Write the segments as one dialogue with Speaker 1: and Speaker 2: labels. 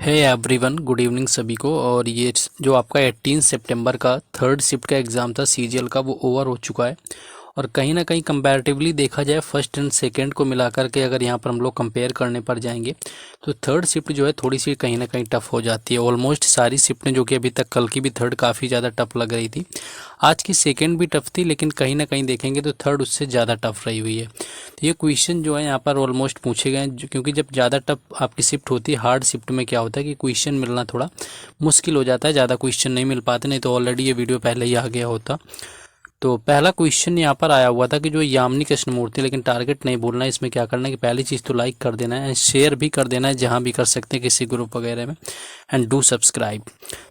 Speaker 1: है everyone, good evening सभी को। और ये जो आपका 18 सितंबर का थर्ड शिफ्ट का एग्ज़ाम था सीजीएल का, वो ओवर हो चुका है। और कहीं ना कहीं कंपैरेटिवली देखा जाए फर्स्ट एंड सेकंड को मिलाकर के अगर यहाँ पर हम लोग कंपेयर करने पर जाएंगे तो थर्ड शिफ्ट जो है थोड़ी सी कहीं ना कहीं टफ हो जाती है। ऑलमोस्ट सारी शिफ्टें जो कि अभी तक, कल की भी थर्ड काफ़ी ज़्यादा टफ लग रही थी, आज की सेकंड भी टफ थी, लेकिन कहीं ना कहीं देखेंगे तो थर्ड उससे ज़्यादा टफ रही हुई है। तो ये क्वेश्चन जो है यहाँ पर ऑलमोस्ट पूछे गए हैं, क्योंकि जब ज़्यादा टफ आपकी शिफ्ट होती है, हार्ड शिफ्ट में क्या होता है कि क्वेश्चन मिलना थोड़ा मुश्किल हो जाता है, ज़्यादा क्वेश्चन नहीं मिल पाते, नहीं तो ऑलरेडी ये वीडियो पहले ही आ गया होता। तो पहला क्वेश्चन यहाँ पर आया हुआ था कि जो यामिनी कृष्णमूर्ति, लेकिन टारगेट नहीं बोलना है, इसमें क्या करना है कि पहली चीज़ तो लाइक कर देना है, शेयर भी कर देना है जहाँ भी कर सकते हैं किसी ग्रुप वगैरह में, एंड डू सब्सक्राइब।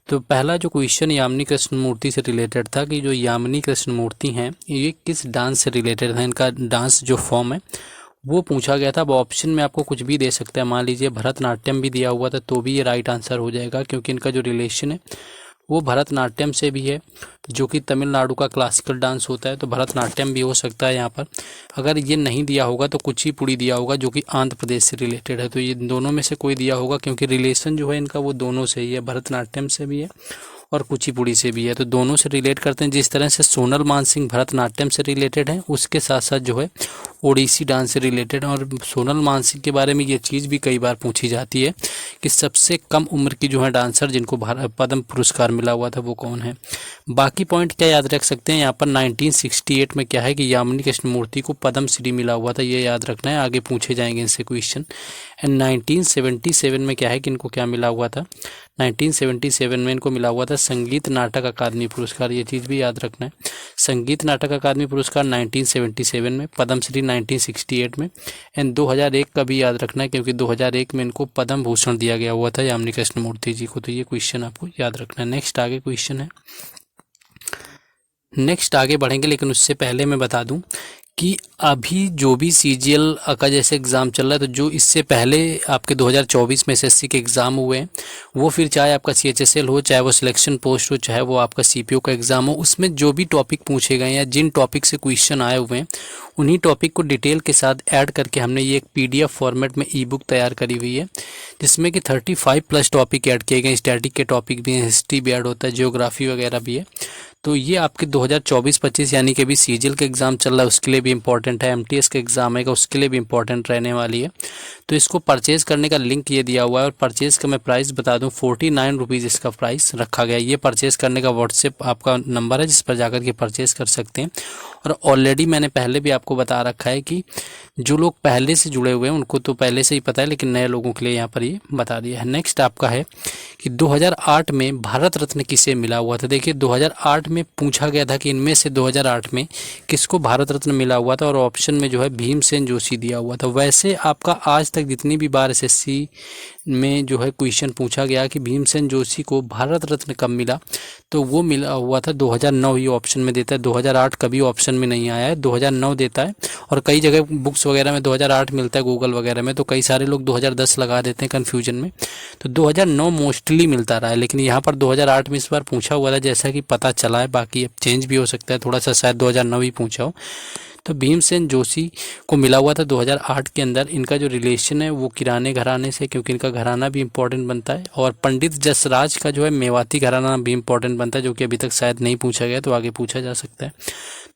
Speaker 1: तो पहला जो क्वेश्चन यामिनी कृष्णमूर्ति से रिलेटेड था कि जो यामिनी कृष्णमूर्ति हैं ये किस डांस से रिलेटेड है, इनका डांस जो फॉर्म है वो पूछा गया था। अब ऑप्शन में आपको कुछ भी दे सकते हैं, मान लीजिए भरतनाट्यम भी दिया हुआ था तो भी ये राइट आंसर हो जाएगा, क्योंकि इनका जो रिलेशन है वो भरतनाट्यम से भी है, जो कि तमिलनाडु का क्लासिकल डांस होता है, तो भरतनाट्यम भी हो सकता है यहाँ पर। अगर ये नहीं दिया होगा तो कुचिपुड़ी दिया होगा, जो कि आंध्र प्रदेश से रिलेटेड है। तो ये दोनों में से कोई दिया होगा, क्योंकि रिलेशन जो है इनका वो दोनों से ही है, भरतनाट्यम से भी है और कुचिपुड़ी से भी है, तो दोनों से रिलेट करते हैं। जिस तरह से सोनल मानसिंह भरतनाट्यम से रिलेटेड है, उसके साथ साथ जो है ओडिसी डांस से रिलेटेड है। और सोनल मानसिंह के बारे में ये चीज़ भी कई बार पूछी जाती है कि सबसे कम उम्र की जो है डांसर जिनको पद्म पुरस्कार मिला हुआ था वो कौन है। बाकी पॉइंट क्या याद रख सकते हैं यहाँ पर, 1968 में क्या है कि यामिनी कृष्णमूर्ति को पद्म श्री मिला हुआ था, ये याद रखना है, आगे पूछे जाएंगे इनसे क्वेश्चन। एंड 1977 में क्या है कि इनको क्या मिला हुआ था, 1977 में इनको मिला हुआ था संगीत नाटक अकादमी पुरस्कार, ये चीज़ भी याद रखना है। संगीत नाटक अकादमी पुरस्कार 1977 में, पद्मश्री 1968 में, एंड 2001 का भी याद रखना है, क्योंकि 2001 में इनको पद्म भूषण दिया गया हुआ था यामिनी कृष्णमूर्ति जी को। तो ये क्वेश्चन आपको याद रखना है। नेक्स्ट आगे क्वेश्चन है, नेक्स्ट आगे बढ़ेंगे, लेकिन उससे पहले मैं बता दूं कि अभी जो भी सीजीएल का जैसे एग्ज़ाम चल रहा है, तो जो इससे पहले आपके 2024 में एसएससी के एग्ज़ाम हुए हैं, वो फिर चाहे आपका सीएचएसएल हो, चाहे वो सिलेक्शन पोस्ट हो, चाहे वो आपका सीपीओ का एग्ज़ाम हो, उसमें जो भी टॉपिक पूछे गए या जिन टॉपिक से क्वेश्चन आए हुए हैं उन्हीं टॉपिक को डिटेल के साथ ऐड करके हमने ये एक पीडीएफ फॉर्मेट में ई बुक तैयार करी हुई है, जिसमें कि 35+ टॉपिक ऐड किए गए। स्टैटिक के टॉपिक भी हैं, हिस्ट्री भी ऐड होता है, जियोग्राफी वगैरह भी है। तो ये आपके 2024-25 यानी कि अभी सीजीएल का एग्ज़ाम चल रहा है उसके लिए भी इंपॉर्टेंट है, एमटीएस का एग्ज़ाम है उसके लिए भी इंपॉर्टेंट रहने वाली है। तो इसको परचेज़ करने का लिंक ये दिया हुआ है, और परचेज़ का मैं प्राइस बता दूं, 49 रुपीज़ इसका प्राइस रखा गया है। ये परचेज़ करने का व्हाट्सएप आपका नंबर है जिस पर जाकर के परचेज़ कर सकते हैं। और ऑलरेडी मैंने पहले भी आपको बता रखा है कि जो लोग पहले से जुड़े हुए हैं उनको तो पहले से ही पता है, लेकिन नए लोगों के लिए यहाँ पर ये बता दिया है। नेक्स्ट आपका है कि 2008 में भारत रत्न किसे मिला हुआ था। देखिए 2008 में पूछा गया था कि इनमें से 2008 में किसको भारत रत्न मिला हुआ था, और ऑप्शन में जो है भीमसेन जोशी दिया हुआ था। वैसे आपका आज तक जितनी भी बार एसएससी में जो है क्वेश्चन पूछा गया कि भीमसेन जोशी को भारत रत्न कब मिला, तो वो मिला हुआ था 2009, ये ऑप्शन में देता है। 2008 कभी ऑप्शन में नहीं आया है, 2009 देता है। और कई जगह बुक्स वगैरह में 2008 मिलता है, गूगल वगैरह में, तो कई सारे लोग 2010 लगा देते हैं कन्फ्यूजन में। तो 2009 मोस्टली मिलता रहा है, लेकिन यहाँ पर 2008 में इस बार पूछा हुआ था जैसा कि पता चला है, बाकी अब चेंज भी हो सकता है थोड़ा सा, शायद 2009 ही पूछा हो। तो भीमसेन जोशी को मिला हुआ था 2008 के अंदर। इनका जो रिलेशन है वो किराने घराने से, क्योंकि इनका घराना भी इंपॉर्टेंट बनता है। और पंडित जसराज का जो है मेवाती घराना भी इंपॉर्टेंट बनता है, जो कि अभी तक शायद नहीं पूछा गया, तो आगे पूछा जा सकता है।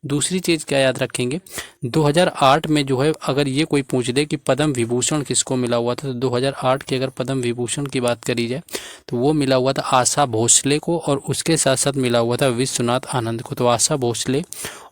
Speaker 1: दूसरी चीज़ क्या याद रखेंगे, 2008 में जो है अगर ये कोई पूछ दे कि पद्म विभूषण किसको मिला हुआ था, तो 2008 की अगर पद्म विभूषण की बात करी जाए तो वो मिला हुआ था आशा भोसले को, और उसके साथ साथ मिला हुआ था विश्वनाथ आनंद को। तो आशा भोसले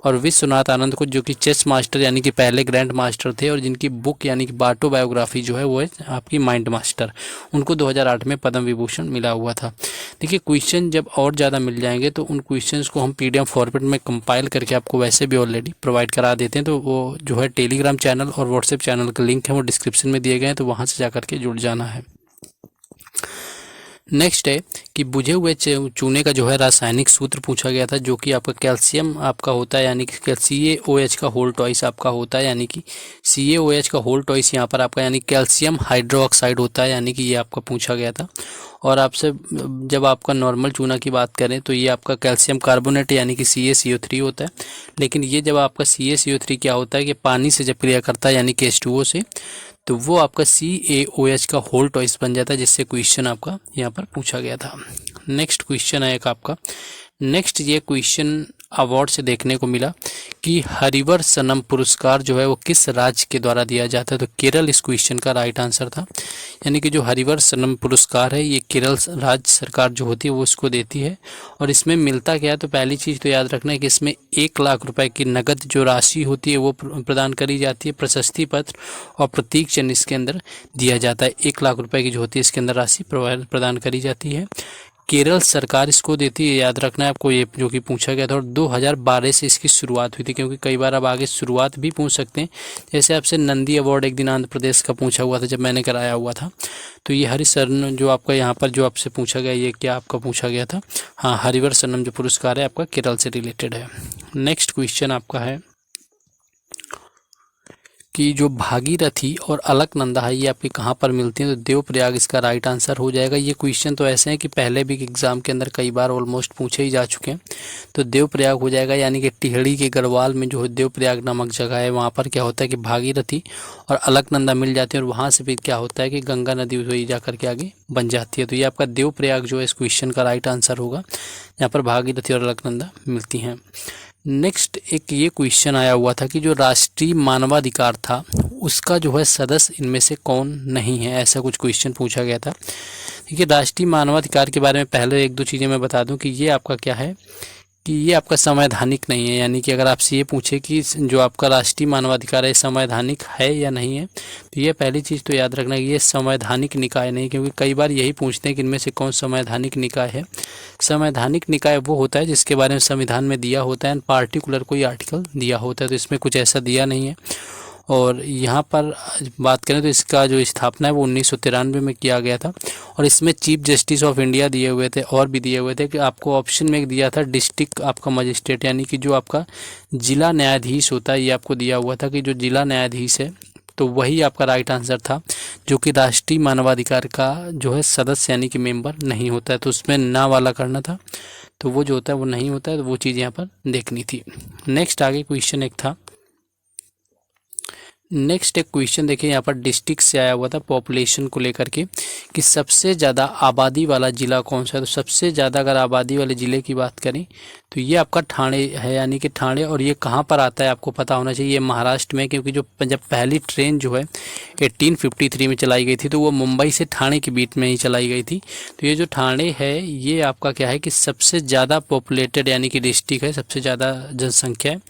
Speaker 1: और विश्वनाथ आनंद को, जो कि चेस मास्टर यानी कि पहले ग्रैंड मास्टर थे, और जिनकी बुक यानी कि बाटोबायोग्राफी जो है वो है आपकी माइंड मास्टर, उनको 2008 में पद्म विभूषण मिला हुआ था। देखिए क्वेश्चन जब और ज़्यादा मिल जाएंगे तो उन क्वेश्चंस को हम पीडीएफ फॉर्मेट में कंपाइल करके आपको वैसे भी ऑलरेडी प्रोवाइड करा देते हैं। तो वो जो है टेलीग्राम चैनल और व्हाट्सएप चैनल का लिंक है वो डिस्क्रिप्शन में दिए गए हैं, तो वहाँ से जाकर के जुड़ जाना है। नेक्स्ट है कि बुझे हुए चूने का जो है रासायनिक सूत्र पूछा गया था, जो कि आपका कैल्शियम आपका होता है, यानी कि CaOH का होल टॉइस आपका होता है, यानी कि CaOH का होल टॉइस यहाँ पर आपका यानी कैल्शियम हाइड्रोक्साइड होता है, यानी कि ये आपका पूछा गया था। और आपसे जब आपका नॉर्मल चूना की बात करें तो ये आपका कैल्शियम कार्बोनेट यानी कि CaCO3 होता है। लेकिन ये जब आपका CaCO3 क्या होता है कि पानी से जब क्रिया करता है यानी कि H2O से, तो वो आपका CAOH का होल टॉइस बन जाता है, जिससे क्वेश्चन आपका यहाँ पर पूछा गया था। नेक्स्ट क्वेश्चन है एक आपका, नेक्स्ट ये क्वेश्चन अवार्ड से देखने को मिला कि हरिवर सनम पुरस्कार जो है वो किस राज्य के द्वारा दिया जाता है, तो केरल इस क्वेश्चन का राइट आंसर था। यानी कि जो हरिवर सनम पुरस्कार है ये केरल राज्य सरकार जो होती है वो इसको देती है। और इसमें मिलता क्या है, तो पहली चीज़ तो याद रखना है कि इसमें 1 लाख रुपए की नगद जो राशि होती है वो प्रदान करी जाती है, प्रशस्ति पत्र और प्रतीक चिन्ह इसके अंदर दिया जाता है। 1 लाख रुपए की जो होती है इसके अंदर राशि प्रदान करी जाती है, केरल सरकार इसको देती है, याद रखना है आपको ये जो कि पूछा गया था। और 2012 से इसकी शुरुआत हुई थी, क्योंकि कई बार अब आगे शुरुआत भी पूछ सकते हैं। जैसे आपसे नंदी अवार्ड एक दिन आंध्र प्रदेश का पूछा हुआ था जब मैंने कराया हुआ था, तो ये हरिशरण जो आपका यहाँ पर जो आपसे पूछा गया, ये क्या आपका पूछा गया था, हाँ हरिवर सनम जो पुरस्कार है आपका केरल से रिलेटेड है। नेक्स्ट क्वेश्चन आपका है कि जो भागीरथी और अलकनंदा है ये आपके कहाँ पर मिलती हैं, तो देवप्रयाग इसका राइट आंसर हो जाएगा। ये क्वेश्चन तो ऐसे हैं कि पहले भी एग्जाम के अंदर कई बार ऑलमोस्ट पूछे ही जा चुके हैं, तो देवप्रयाग हो जाएगा। यानी कि टिहड़ी के गढ़वाल में जो देवप्रयाग नामक जगह है वहाँ पर क्या होता है कि भागीरथी और अलकनंदा मिल जाती है, और वहाँ से भी क्या होता है कि गंगा नदी वही जा करके आगे बन जाती है। तो ये आपका देवप्रयाग जो है इस क्वेश्चन का राइट आंसर होगा, यहाँ पर भागीरथी और अलकनंदा मिलती हैं। नेक्स्ट एक ये क्वेश्चन आया हुआ था कि जो राष्ट्रीय मानवाधिकार था उसका जो है सदस्य इनमें से कौन नहीं है, ऐसा कुछ क्वेश्चन पूछा गया था। देखिए राष्ट्रीय मानवाधिकार के बारे में पहले 1-2 चीज़ें मैं बता दूं कि ये आपका क्या है कि ये आपका संवैधानिक नहीं है। यानी कि अगर आपसे ये पूछे कि जो आपका राष्ट्रीय मानवाधिकार है संवैधानिक है या नहीं है, तो ये पहली चीज़ तो याद रखना कि ये संवैधानिक निकाय नहीं, क्योंकि कई बार यही पूछते हैं कि इनमें से कौन संवैधानिक निकाय है। संवैधानिक निकाय वो होता है जिसके बारे में संविधान में दिया होता है, पार्टिकुलर कोई आर्टिकल दिया होता है, तो इसमें कुछ ऐसा दिया नहीं है। और यहाँ पर बात करें तो इसका जो स्थापना है वो 1993 में किया गया था, और इसमें चीफ जस्टिस ऑफ इंडिया दिए हुए थे और भी दिए हुए थे कि आपको ऑप्शन में एक दिया था डिस्ट्रिक्ट आपका मजिस्ट्रेट, यानी कि जो आपका जिला न्यायाधीश होता है, ये आपको दिया हुआ था कि जो जिला न्यायाधीश है, तो वही आपका राइट आंसर था, जो कि राष्ट्रीय मानवाधिकार का जो है सदस्य यानी कि मेंबर नहीं होता है, तो उसमें ना वाला करना था, तो वो जो होता है वो नहीं होता है, तो वो चीज़ यहाँ पर देखनी थी। नेक्स्ट आगे क्वेश्चन एक था, नेक्स्ट एक क्वेश्चन देखिए यहाँ पर डिस्ट्रिक्ट से आया हुआ था पॉपुलेशन को लेकर के कि सबसे ज़्यादा आबादी वाला ज़िला कौन सा है। तो सबसे ज़्यादा अगर आबादी वाले ज़िले की बात करें तो ये आपका ठाणे है, यानी कि ठाणे। और ये कहाँ पर आता है आपको पता होना चाहिए, ये महाराष्ट्र में, क्योंकि जो जब पहली ट्रेन जो है 1853 में चलाई गई थी तो वो मुंबई से ठाणे के बीच में ही चलाई गई थी। तो ये जो ठाणे है ये आपका क्या है कि सबसे ज़्यादा पॉपुलेटेड यानी कि डिस्ट्रिक्ट है, सबसे ज़्यादा जनसंख्या है।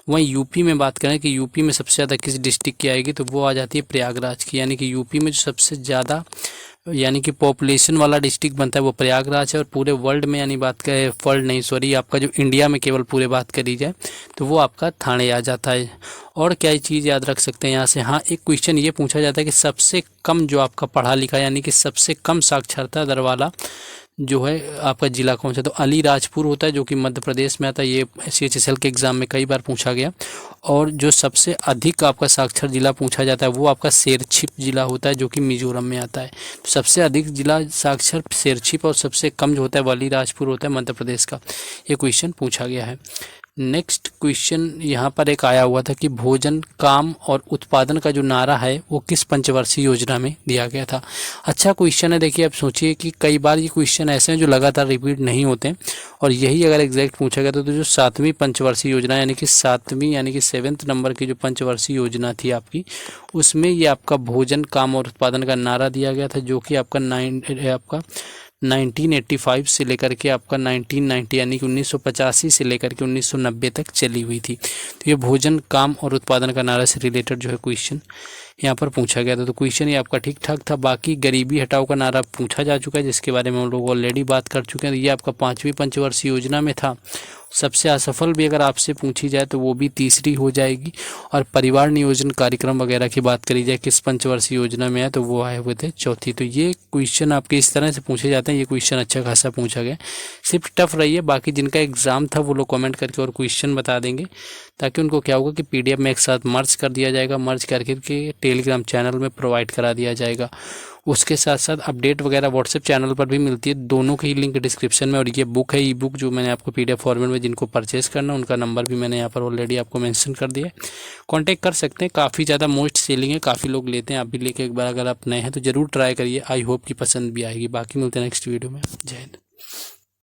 Speaker 1: वहीं यूपी में बात करें कि यूपी में सबसे ज़्यादा किस डिस्ट्रिक्ट की आएगी, तो वो आ जाती है प्रयागराज की। यानी कि यूपी में जो सबसे ज़्यादा यानी कि पॉपुलेशन वाला डिस्ट्रिक्ट बनता है वो प्रयागराज है। और पूरे वर्ल्ड में यानी बात करें, वर्ल्ड नहीं सॉरी, आपका जो इंडिया में केवल पूरे बात करी जाए तो वो आपका ठाणे आ जाता है। और क्या चीज़ याद रख सकते हैं यहाँ से, हाँ एक क्वेश्चन ये पूछा जाता है कि सबसे कम जो आपका पढ़ा लिखा यानी कि सबसे कम साक्षरता दर वाला जो है आपका ज़िला कौन सा, तो अलीराजपुर होता है जो कि मध्य प्रदेश में आता है। ये CHSL के एग्ज़ाम में कई बार पूछा गया। और जो सबसे अधिक आपका साक्षर जिला पूछा जाता है वो आपका शेरछिप जिला होता है जो कि मिजोरम में आता है। तो सबसे अधिक जिला साक्षर शेरछिप और सबसे कम जो होता है वो अलीराजपुर होता है मध्य प्रदेश का। ये क्वेश्चन पूछा गया है। नेक्स्ट क्वेश्चन यहाँ पर एक आया हुआ था कि भोजन, काम और उत्पादन का जो नारा है वो किस पंचवर्षीय योजना में दिया गया था। अच्छा क्वेश्चन है। देखिए आप सोचिए कि कई बार ये क्वेश्चन ऐसे हैं जो लगातार रिपीट नहीं होते हैं, और यही अगर एग्जैक्ट पूछा गया तो जो 7वीं पंचवर्षीय योजना यानी कि 7वीं यानी कि 7th नंबर की जो पंचवर्षीय योजना थी आपकी, उसमें ये आपका भोजन, काम और उत्पादन का नारा दिया गया था, जो कि आपका 1985 से लेकर के आपका 1990 यानी कि 1985 से लेकर के 1990 तक चली हुई थी। तो ये भोजन, काम और उत्पादन का नारा से रिलेटेड जो है क्वेश्चन यहाँ पर पूछा गया था। तो क्वेश्चन ये आपका ठीक ठाक था। बाकी गरीबी हटाओ का नारा पूछा जा चुका है जिसके बारे में हम लोग ऑलरेडी बात कर चुके हैं। तो ये आपका 5वीं पंचवर्षीय योजना में था। सबसे असफल भी अगर आपसे पूछी जाए तो वो भी तीसरी हो जाएगी। और परिवार नियोजन कार्यक्रम वगैरह की बात करी जाए किस पंचवर्षीय योजना में है तो वो आए हुए थे चौथी। तो ये क्वेश्चन आपके इस तरह से पूछे जाते हैं। ये क्वेश्चन अच्छा खासा पूछा गया, सिर्फ टफ रही है। बाकी जिनका एग्जाम था वो लोग कमेंट करके और क्वेश्चन बता देंगे, ताकि उनको क्या होगा कि PDF में एक साथ मर्ज कर दिया जाएगा, मर्ज करके टेलीग्राम चैनल में प्रोवाइड करा दिया जाएगा। उसके साथ साथ अपडेट वगैरह व्हाट्सएप चैनल पर भी मिलती है। दोनों की लिंक डिस्क्रिप्शन में, और ये बुक है, ई बुक जो मैंने आपको PDF फॉर्मेट में जिनको परचेस करना, उनका नंबर भी मैंने यहाँ पर ऑलरेडी आपको मेंशन कर दिया है, कांटेक्ट कर सकते हैं। काफ़ी ज़्यादा मोस्ट सेलिंग है, काफ़ी लोग लेते हैं। आप भी लेके एक बार अगर आप नए हैं तो ज़रूर ट्राई करिए, आई होप कि पसंद भी आएगी। बाकी मिलते हैं नेक्स्ट वीडियो में। जय हिंद।